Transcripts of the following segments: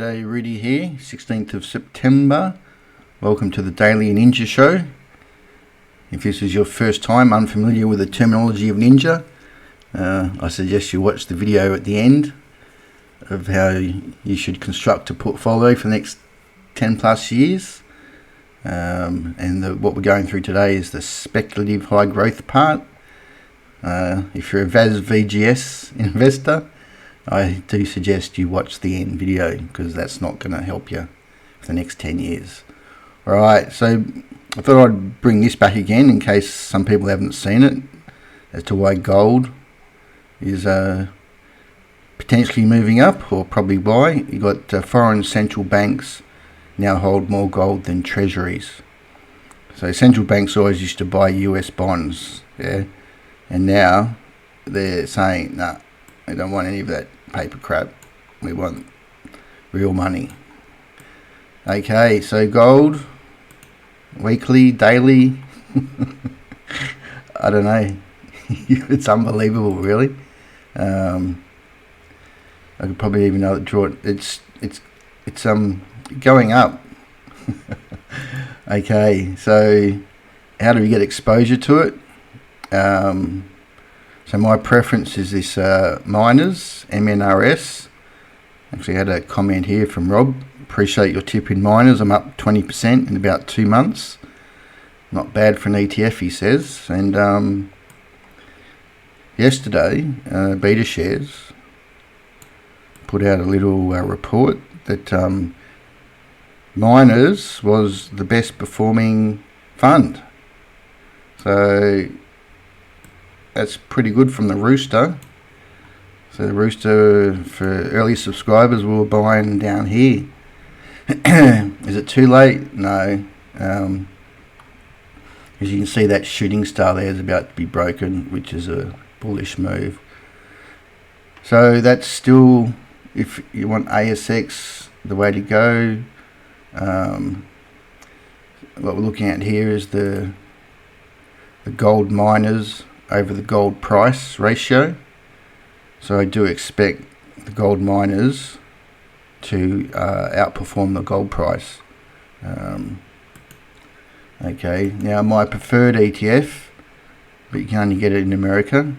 G'day, Rudy here, 16th of September. Welcome to the Daily Ninja Show. If this is your first time unfamiliar with the terminology of ninja, I suggest you watch the video at the end of how you should construct a portfolio for the next 10 plus years. What we're going through today is the speculative high growth part. If you're a VGS investor, I do suggest you watch the end video because that's not going to help you for the next 10 years. Alright, so I thought I'd bring this back again in case some people haven't seen it as to why gold is potentially moving up, or probably why. You got foreign central banks now hold more gold than treasuries. So central banks always used to buy US bonds, yeah, and now they're saying, nah, we don't want any of that paper crap. We want real money. Okay, so gold, weekly, daily, I don't know. It's unbelievable, really. I could probably even draw it. It's going up. Okay, so how do we get exposure to it? So my preference is this miners, MNRS. Actually had a comment here from Rob. Appreciate your tip in miners. I'm up 20% in about 2 months. Not bad for an ETF, he says. And yesterday, Beta Shares put out a little report that miners was the best performing fund. So that's pretty good from the Rooster. So the Rooster, for early subscribers, we were buying down here. Is it too late? No. As you can see, that shooting star there is about to be broken, which is a bullish move. So that's still, if you want ASX, the way to go. What we're looking at here is the gold miners over the gold price ratio. So I do expect the gold miners to outperform the gold price. Okay, now my preferred ETF, but you can only get it in America,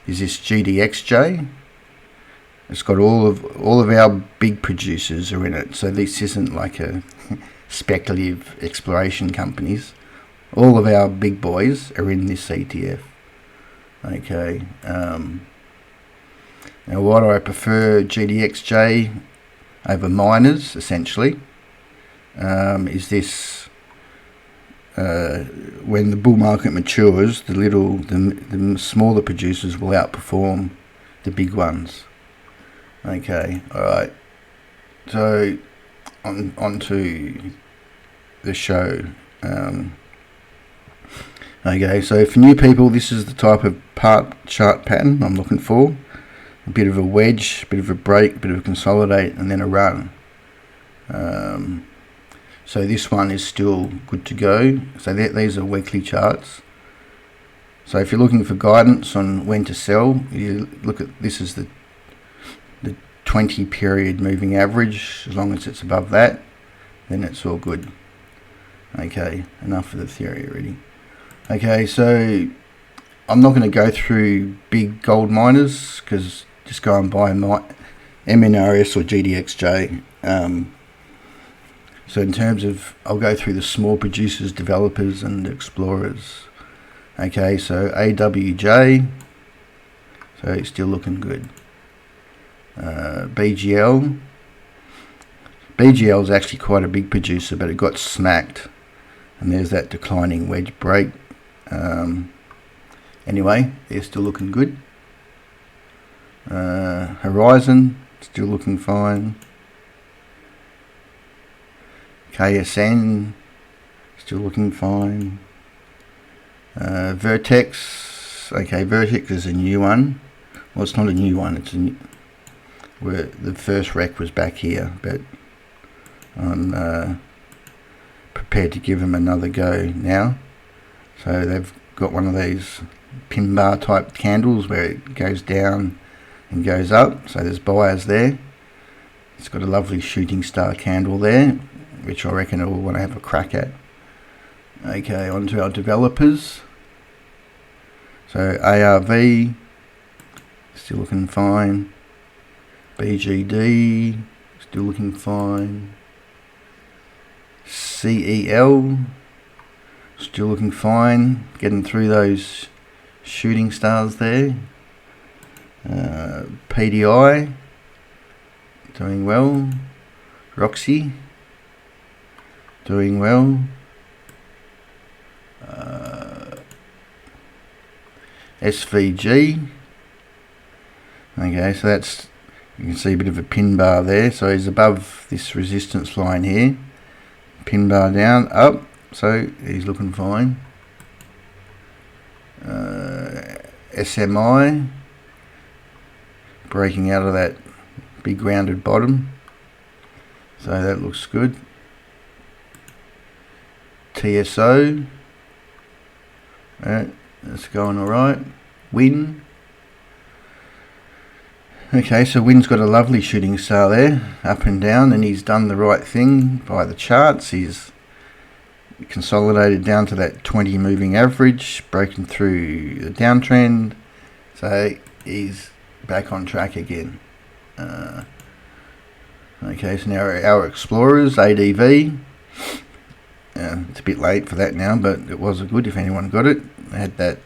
is this GDXJ. It's got all of our big producers are in it, so this isn't like a speculative exploration companies. All of our big boys are in this ETF. Okay. Now, why do I prefer GDXJ over miners? Essentially, is this when the bull market matures, the smaller producers will outperform the big ones. Okay. All right. So on to the show. Okay, so for new people, this is the type of chart pattern I'm looking for. A bit of a wedge, a bit of a break, a bit of a consolidate, and then a run. So this one is still good to go. So these are weekly charts. So if you're looking for guidance on when to sell, you look at this is the 20 period moving average. As long as it's above that, then it's all good. Okay, enough of the theory already. Okay, so I'm not going to go through big gold miners because just go and buy my MNRS or GDXJ. So in terms of, I'll go through the small producers, developers and explorers. Okay, so AWJ, so it's still looking good. BGL is actually quite a big producer, but it got smacked. And there's that declining wedge break. Anyway, they're still looking good. Horizon, still looking fine. KSN, still looking fine. Vertex, okay, Vertex is a new one. Well, it's not a new one, it's a new, where the first rec was back here, but I'm prepared to give them another go now. So they've got one of these pin bar type candles where it goes down and goes up, so there's buyers there. It's got a lovely shooting star candle there, which I reckon I will want to have a crack at. Okay, on to our developers. So ARV, still looking fine. BGD, still looking fine. CEL, still looking fine. Getting through those shooting stars there. PDI, doing well. Roxy, doing well. SVG. Okay, so that's, you can see a bit of a pin bar there, so he's above this resistance line here. Pin bar down, up, so he's looking fine. SMI, breaking out of that big rounded bottom, so that looks good. TSO, that's going alright. Win. Okay, so Win's got a lovely shooting star there, up and down, and he's done the right thing by the charts. He's consolidated down to that 20 moving average, broken through the downtrend, so he's back on track again. Okay, so now our explorers, ADV. It's a bit late for that now, but it was good if anyone got it. They had that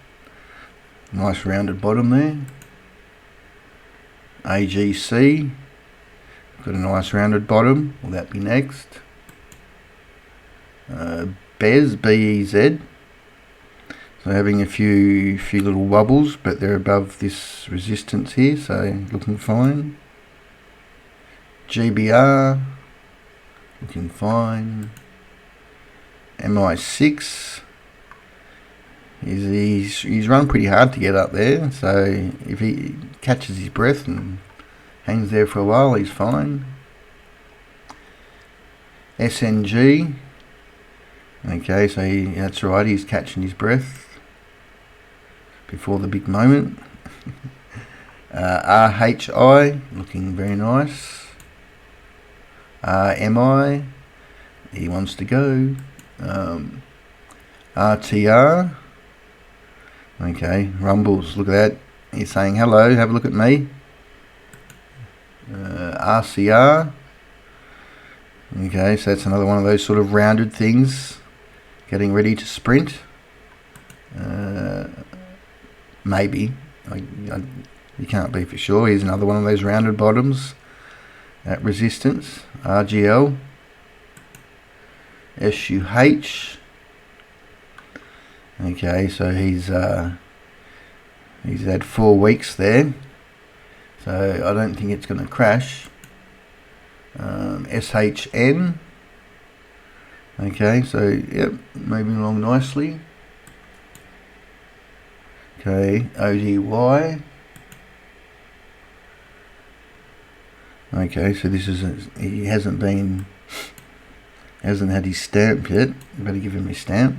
nice rounded bottom there. AGC, got a nice rounded bottom. Will that be next? BEZ, BEZ. So having a few little wobbles, but they're above this resistance here, so looking fine. GBR, looking fine. MI6, he's run pretty hard to get up there, so if he catches his breath and hangs there for a while, he's fine. SNG, okay, so that's right, he's catching his breath before the big moment. RHI, looking very nice. RMI, he wants to go. RTR, okay, Rumbles, look at that, he's saying hello, have a look at me. RCR, okay, so that's another one of those sort of rounded things, getting ready to sprint. Maybe, you can't be for sure. Here's another one of those rounded bottoms at resistance. RGL, SUH, okay, so he's had 4 weeks there, so I don't think it's going to crash. SHN, okay, so yep, moving along nicely. Okay, ODY, okay, so this is he hasn't had his stamp yet. Better give him his stamp.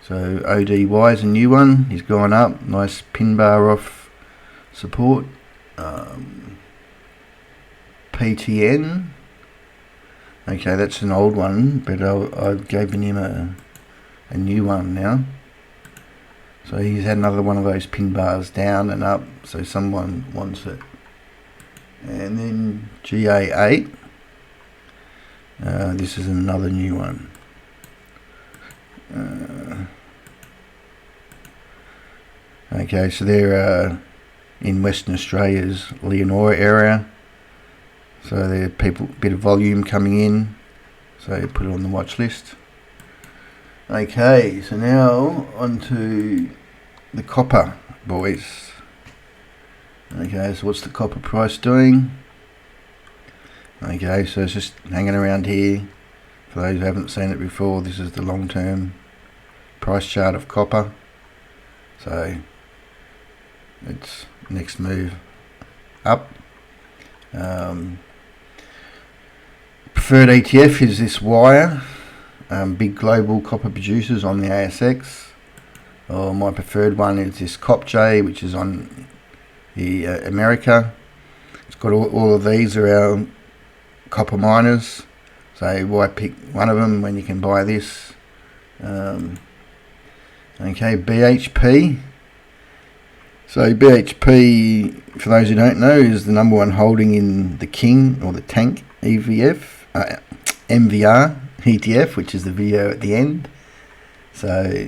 So ODY is a new one. He's gone up. Nice pin bar off support. PTN. Okay, that's an old one, but I've given him a new one now. So he's had another one of those pin bars down and up. So someone wants it. And then GA8. This is another new one. Okay, so they're in Western Australia's Leonora area. So there are bit of volume coming in. So put it on the watch list. Okay, so now on to the copper, boys. Okay, so what's the copper price doing? Okay, so it's just hanging around here. For those who haven't seen it before, this is the long-term price chart of copper. So its next move up. Preferred ETF is this wire. Big global copper producers on the ASX. My preferred one is this CopJ, which is on the America. It's got all of these are our copper miners. So why pick one of them when you can buy this? Okay, BHP. So BHP, for those who don't know, is the number one holding in the King or the Tank MVR ETF, which is the video at the end. So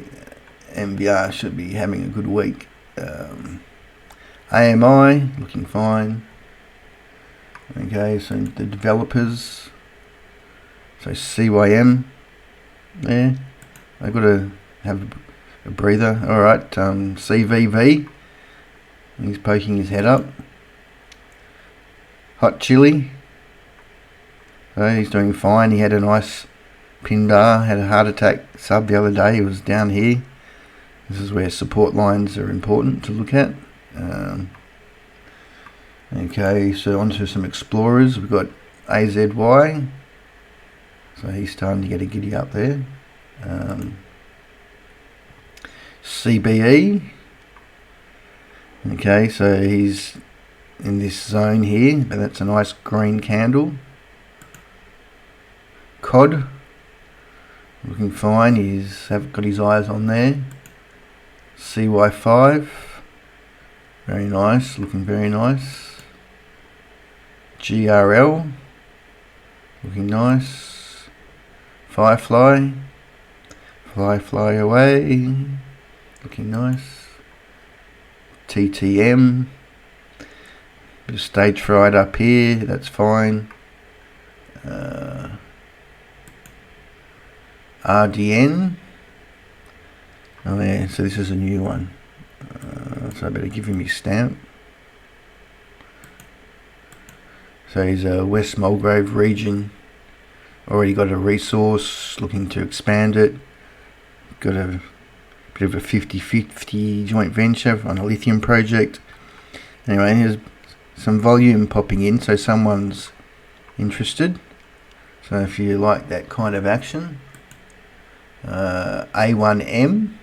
MVR should be having a good week. AMI looking fine. Okay, so the developers. So CYM there. I've got to have a breather. Alright, CVV. He's poking his head up. Hot Chili. So he's doing fine. He had a nice pin bar, had a heart attack sub the other day. He was down here. This is where support lines are important to look at. Okay, so on to some explorers. We've got AZY. So he's starting to get a giddy up there. CBE. Okay, so he's in this zone here, but that's a nice green candle. COD. Looking fine. He's got his eyes on there. CY5. Very nice. Looking very nice. GRL. Looking nice. Firefly. Fly away. Looking nice. TTM. Bit of stage fright up here. That's fine. RDN. Oh yeah, so this is a new one. So I better give him his stamp. So he's a West Mulgrave region. Already got a resource, looking to expand it. Got a bit of a 50-50 joint venture on a lithium project. Anyway, here's some volume popping in, so someone's interested. So if you like that kind of action. A1M.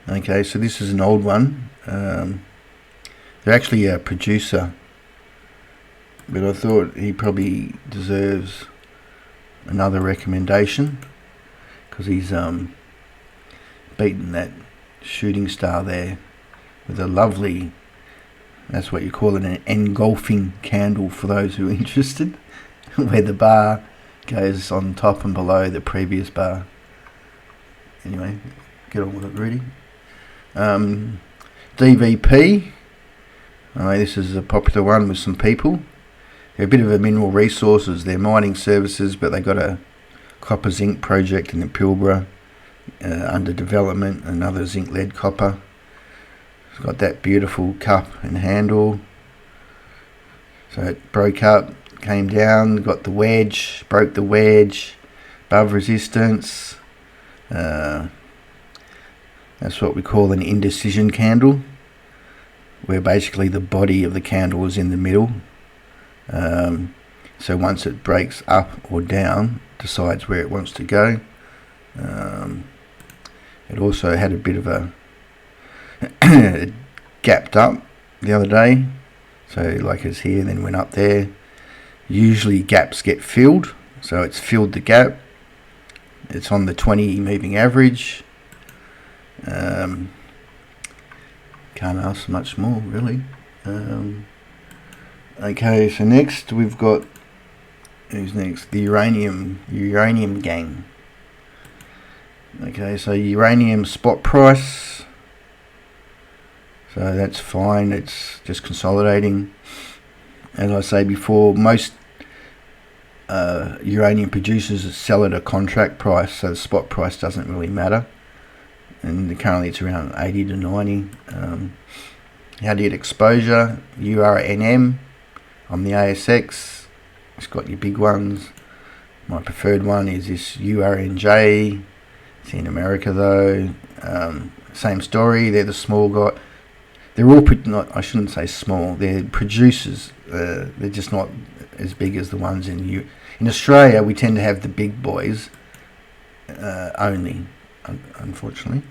Okay, so this is an old one. They're actually a producer, but I thought he probably deserves another recommendation because he's beaten that shooting star there with a lovely, that's what you call it, an engulfing candle for those who are interested, where the bar goes on top and below the previous bar. Anyway, get on with it, Rudy. DVP. This is a popular one with some people. They're a bit of a mineral resources. They're mining services, but they got a copper zinc project in the Pilbara under development. Another zinc lead copper. It's got that beautiful cup and handle. So it broke up, came down, got the wedge, broke the wedge, above resistance. That's what we call an indecision candle, where basically the body of the candle is in the middle. So once it breaks up or down, decides where it wants to go. It also had a bit of a it gapped up the other day, so like it's here, then went up there. Usually gaps get filled, so it's filled the gap. It's on the 20 moving average. Can't ask much more, really. Okay, so next we've got, who's next? The uranium gang. Okay, so uranium spot price. So that's fine. It's just consolidating. As I say before, most uranium producers sell at a contract price, so the spot price doesn't really matter. And currently it's around 80 to 90. How do you get exposure? URNM on the ASX. It's got your big ones. My preferred one is this URNJ. It's in America though. Same story. They're the small guy. They're all I shouldn't say small. They're producers. They're just not as big as the ones in Australia. We tend to have the big boys only, unfortunately.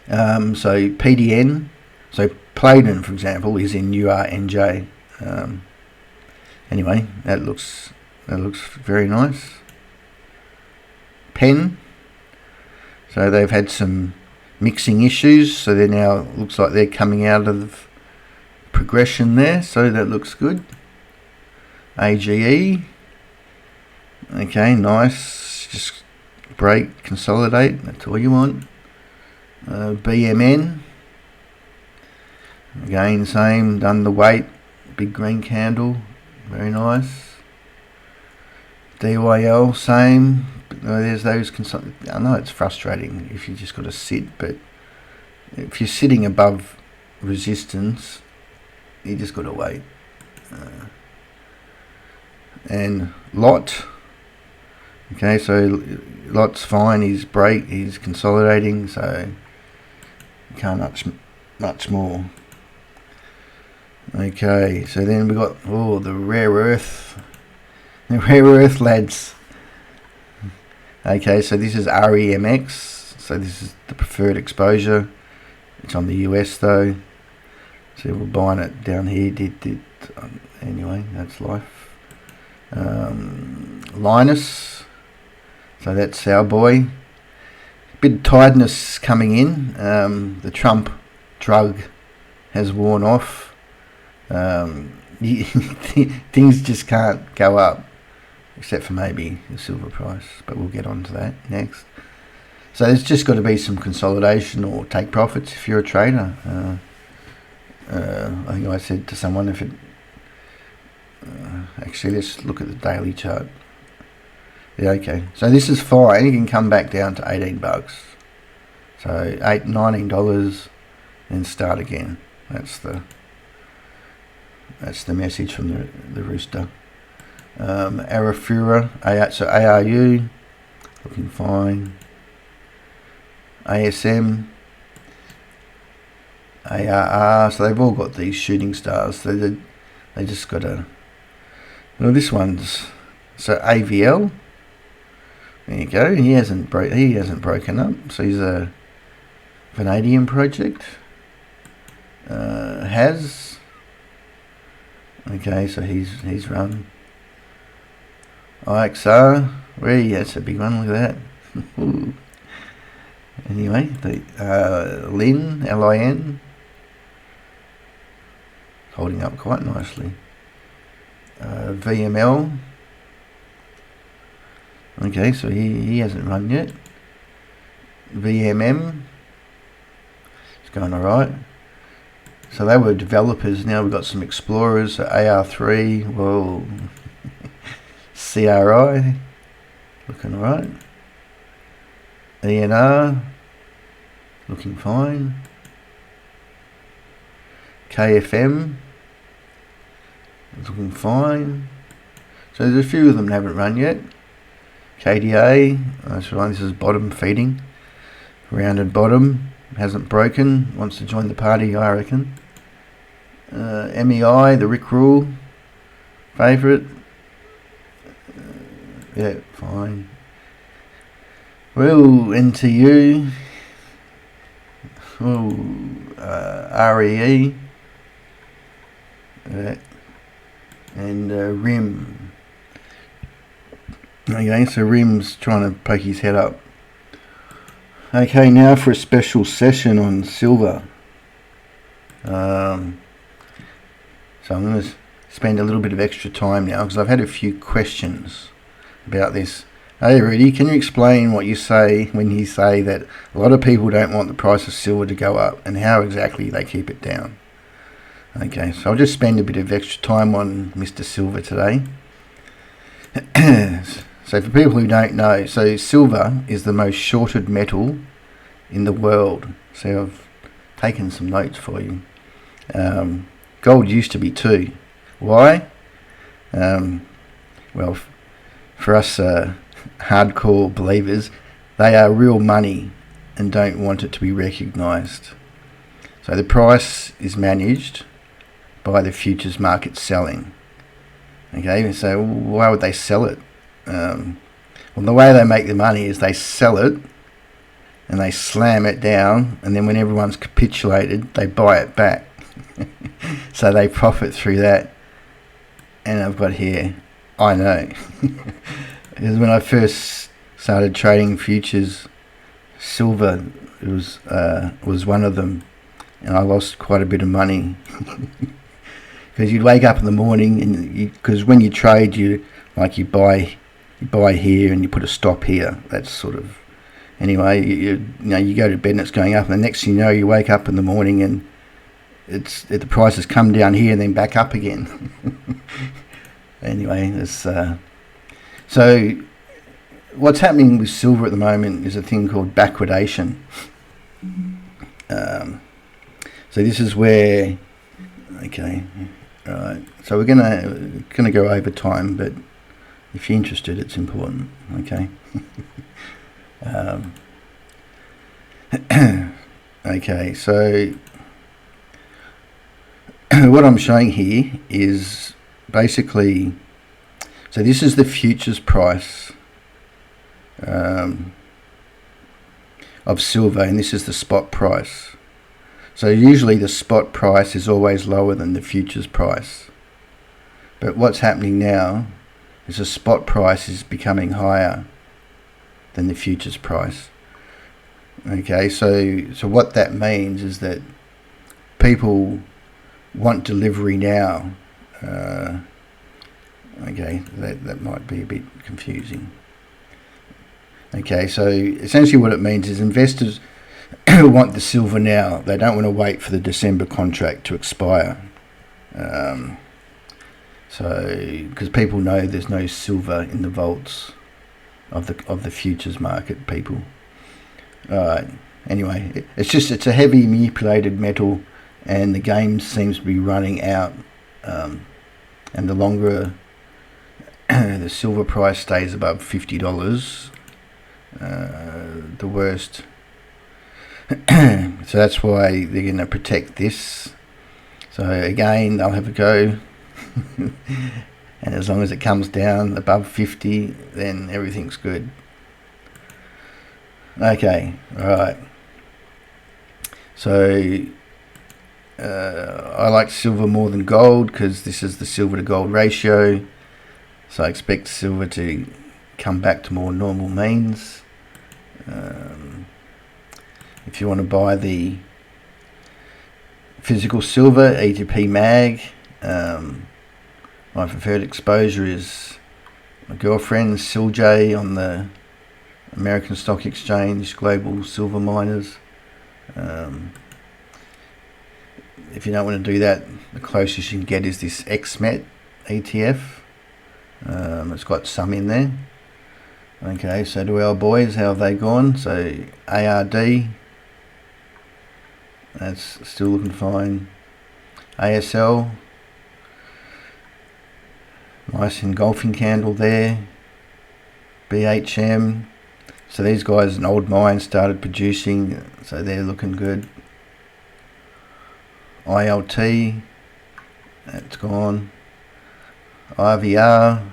So PDN. So Palladium, for example, is in URNJ. Anyway, that looks very nice. Pen. So they've had some mixing issues, so they're now, looks like they're coming out of progression there, so that looks good. AGE. Okay, nice. Just break, consolidate, that's all you want. BMN. Again, same, done the weight, big green candle, very nice. DYL, same. There's those. I know it's frustrating if you just got to sit, but if you're sitting above resistance, you just got to wait. And lot. Okay, so lot's fine. He's consolidating, so you can't much more. Okay, so then we got the rare earth lads. Okay, so this is REMX, so this is the preferred exposure. It's on the US though, so we're buying it down here. Anyway, that's life. Linus, so that's our boy. Bit of tiredness coming in. The Trump drug has worn off. Things just can't go up, except for maybe the silver price, but we'll get on to that next. So there's just got to be some consolidation or take profits if you're a trader. I think I said to someone, if it actually, let's look at the daily chart. Yeah, okay, so this is fine. You can come back down to $18, so $19, then start again. That's the message from the rooster. Arafura, so ARU, looking fine. ASM, ARR, so they've all got these shooting stars. So they just got to. Well, this one's so AVL. There you go. He hasn't broken up. So he's a vanadium project. Has. Okay, so he's run. IXR, that's a big one, look at that. Anyway, the LIN, LIN, holding up quite nicely. VML, okay, so he hasn't run yet. VMM, it's going alright. So they were developers, now we've got some explorers, so AR3, well, CRI, looking alright. ENR, looking fine. KFM, looking fine. So there's a few of them that haven't run yet. KDA, that's right, this is bottom feeding. Rounded bottom, hasn't broken, wants to join the party, I reckon. MEI, the Rick Rule, favourite. Yeah, fine. Well, NTU. REE. And RIM. Okay, so RIM's trying to poke his head up. Okay, now for a special session on silver. So I'm going to spend a little bit of extra time now because I've had a few questions about this. Hey Rudy, can you explain what you say when you say that a lot of people don't want the price of silver to go up and how exactly they keep it down? Okay, so I'll just spend a bit of extra time on Mr. Silver today. So for people who don't know, so silver is the most shorted metal in the world. So I've taken some notes for you. Gold used to be 2. Why? Well, for us hardcore believers, they are real money and don't want it to be recognised. So the price is managed by the futures market selling. Okay, so why would they sell it? Well, the way they make the money is they sell it and they slam it down, and then when everyone's capitulated, they buy it back. So they profit through that. And I've got here, I know. Because when I first started trading futures, silver was one of them, and I lost quite a bit of money. Because you'd wake up in the morning, and because when you trade, you buy here and you put a stop here. That's sort of, anyway. You go to bed and it's going up, and the next thing you know, you wake up in the morning and the price has come down here and then back up again. Anyway, so what's happening with silver at the moment is a thing called backwardation. So this is where, okay, all right. So we're gonna go over time, but if you're interested, it's important. Okay. Okay. So what I'm showing here is basically, so this is the futures price of silver, and this is the spot price. So usually the spot price is always lower than the futures price, but what's happening now is the spot price is becoming higher than the futures price. Okay, so what that means is that people want delivery now. Okay, that might be a bit confusing. Okay, so essentially what it means is investors want the silver now. They don't want to wait for the December contract to expire. So because people know there's no silver in the vaults of the futures market, people. Anyway, it's a heavy manipulated metal, and the game seems to be running out. And the longer the silver price stays above $50, the worst. So that's why they're going to protect this. So again, they'll have a go. And as long as it comes down above 50, then everything's good. Okay, right. So I like silver more than gold because this is the silver to gold ratio. So I expect silver to come back to more normal means. If you want to buy the physical silver, ETP mag, my preferred exposure is my girlfriend, SilJ, on the American Stock Exchange, Global Silver Miners. If you don't want to do that, the closest you can get is this XMET ETF. It's got some in there. Okay, so to our boys, how have they gone? So ARD, that's still looking fine. ASL, nice engulfing candle there. BHM, so these guys, an old mine, started producing, so they're looking good. ILT, that's gone. IVR,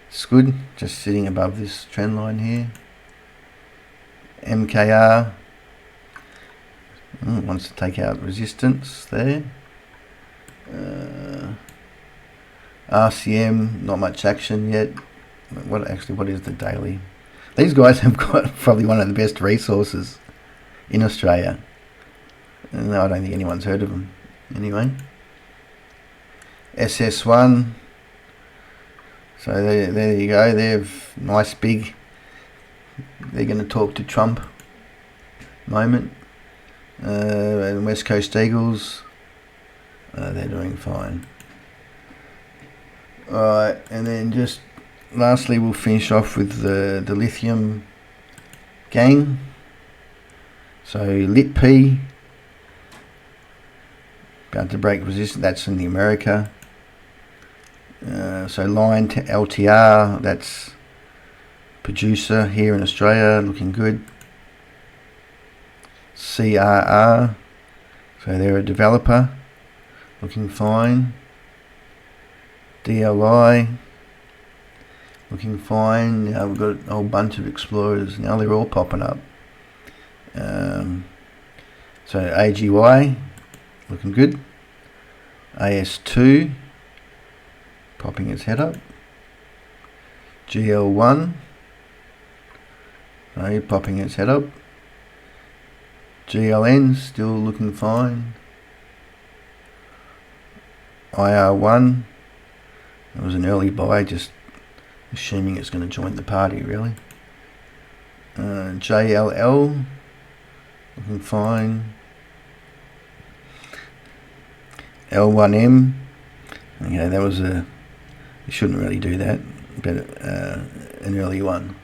it's good, just sitting above this trend line here. MKR, wants to take out resistance there. RCM, not much action yet. What is the daily? These guys have got probably one of the best resources in Australia. No, I don't think anyone's heard of them. Anyway, SS1. So there you go. They've nice big. They're going to talk to Trump. Moment. And West Coast Eagles. They're doing fine. Alright, and then just lastly we'll finish off with the lithium gang. So LitP, about to break resistance, that's in the America. So line to LTR, that's producer here in Australia, looking good. CRR, so they're a developer, looking fine. DLI, looking fine. Now we've got a whole bunch of explorers. Now they're all popping up. So AGY, looking good. AS2 popping its head up. GL1 popping its head up. GLN still looking fine. IR1, it was an early buy, just assuming it's going to join the party really. JLL looking fine. L1M, okay, that was you shouldn't really do that, but an early one.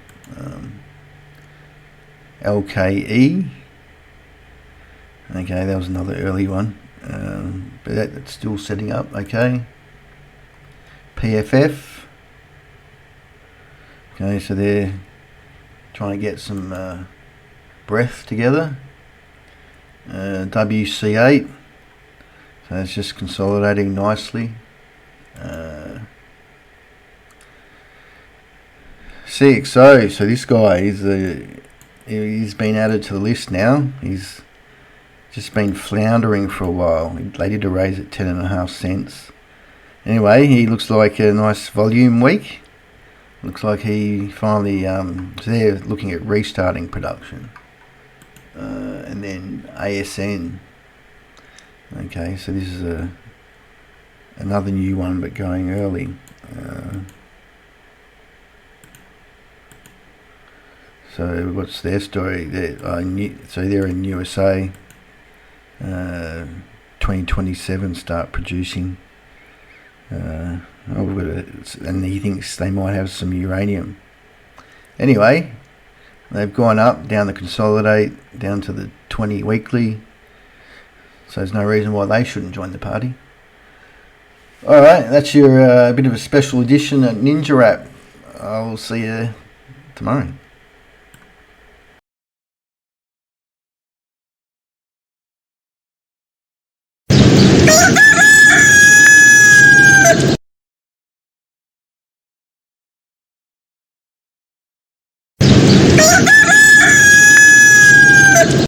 LKE, okay, that was another early one, but that's still setting up, okay. PFF, okay, so they're trying to get some breath together. WC8, so it's just consolidating nicely. CXO, so this guy he's been added to the list now. He's just been floundering for a while. They did a raise at 10.5 cents. Anyway, he looks like a nice volume week. Looks like he finally so they're looking at restarting production. And then ASN. Okay, so this is another new one, but going early. So what's their story? So they're in USA. 2027 start producing. And he thinks they might have some uranium. Anyway, they've gone up, down the consolidate, down to the 20 weekly. So there's no reason why they shouldn't join the party. Alright, that's your bit of a special edition at Ninja Wrap. I'll see you tomorrow.